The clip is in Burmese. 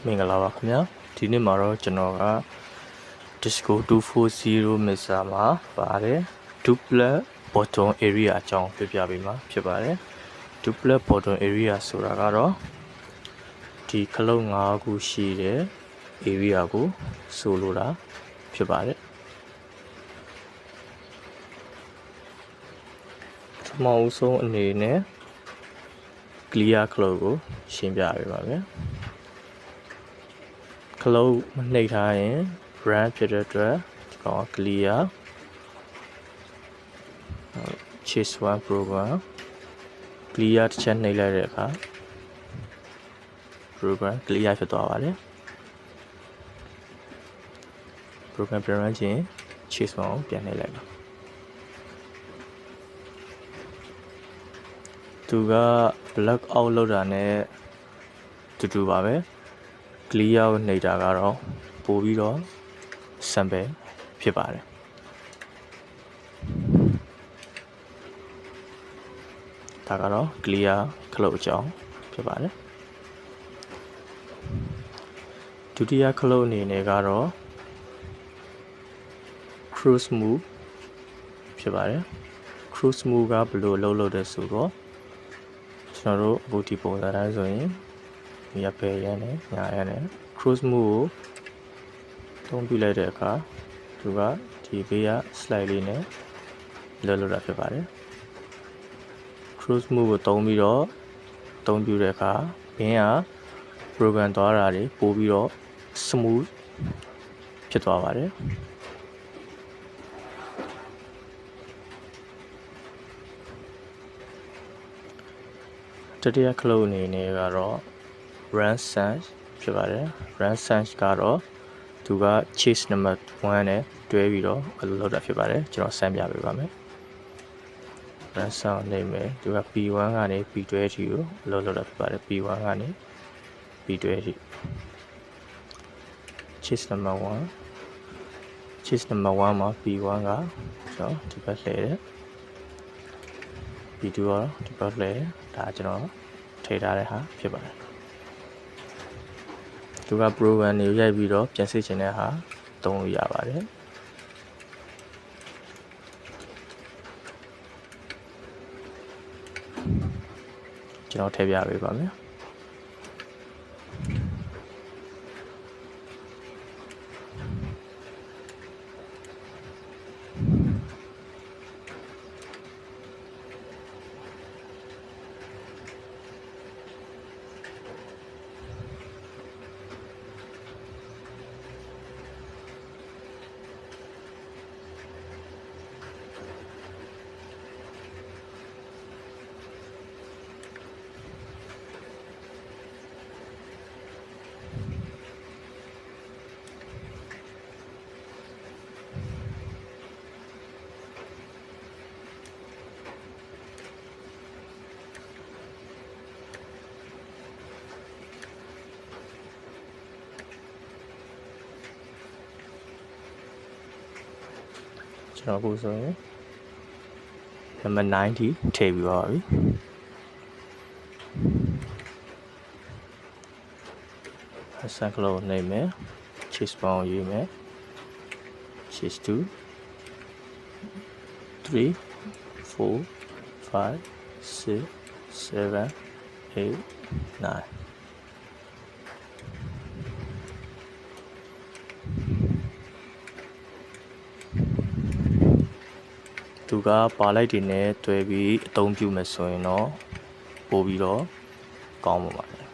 မင်္ဂလာပါခင်ဗျာဒီနေ့မှာတော့ကျွန်တော်က Disco 240 mixer မှာပါတယ် duplex bottom area အကြောင်းပြပြပေးမှာဖြစ်ပါတယ် duplex bottom area ဆိုတာကတော့ဒီခလုံး5ခုရှိတဲ့ area ကိုဆိုလိုတာဖြစ်ပါတယ်ပထမဦးဆုံးအနေနဲ့ clear ခလုံးကိုရှင်းပြပေးပါမယ်ခလုံးမနှိပ်ထားရင် brand ဖြစ်တဲ့အတွက်ဒီကောင် clear chase one program clear တစ်ချက်နှိပ်လိုက်တဲ့အခါ program clear ဖြစ်သွားပါတယ် program ပြန်ရခြင်း chase one ကိုပြန်နှိပ်လိုက်ပါသူက black out လောက်တာနဲ့တူပါပဲ clear ကိုနှိပ်တာကတော့ပို့ပြီးတော့ sample ဖြစ်ပါတယ်ဒါကတော့ clear ခလုတ်အကြောင်းဖြစ်ပါတယ်ဒုတိယခလုတ်အနေနဲ့ကတော့ cruise move ဖြစ်ပါတယ် cruise move ကဘယ်လိုလုပ်တဲ့ဆိုတော့ကျွန်တော်တို့အခုဒီပုံစံတိုင်းဆိုရင်ဒီအပေရနဲ့ညာရနဲ့ cruise move ကိုသုံးပြလိုက်တဲ့အခါသူကဒီဘေးက slide လေးနဲ့လုပ်တာဖြစ်ပါတယ် cruise move ကိုသုံးပြီးတော့သုံးပြတဲ့အခါဘင်းက program သွားတာတွေပို့ပြီးတော့ smooth ဖြစ်သွားပါတယ်တတိယခလုတ်အနေနဲ့ကတော့ run sense ဖြစ်ပါတယ် run sense ကတော့သူက chase number 1နဲ့တွဲပြီးတော့လုပ်တာဖြစ်ပါတယ်ကျွန်တော်စမ်းပြပေးပါမယ် run sound နေမယ်သူက P1 ကနေ P12 အထိကိုလုပ်တာဖြစ်ပါတယ် P1 ကနေ P12 အထိ chase number 1 chase number 1မှာ P1 ကကျွန်တော်ဒီဘက်လှည့်တယ် P2 ကဒီဘက်လှည့်ဒါကျွန်တော်ထည့်ထားတဲ့ဟာဖြစ်ပါတယ်သူက program တွေရိုက်ပြီးတော့ပြန်စစ်ချင်တဲ့ဟာသုံးလို့ရပါတယ်ကျွန်တော်ထည့်ပြပေးပါမယ်ကျွန်တော်အခုဆိုရင် number 90 ထည့်ပြီးပါပြီအစကလို့နေမယ် chase bound ရေးမယ် chase 2 3 4 5 6 7 8 9သူကပါလိုက်တွေနဲ့တွဲပြီးအသုံးပြုမယ်ဆိုရင်တော့ပို့ပြီးတော့ကောင်းပါပါတယ်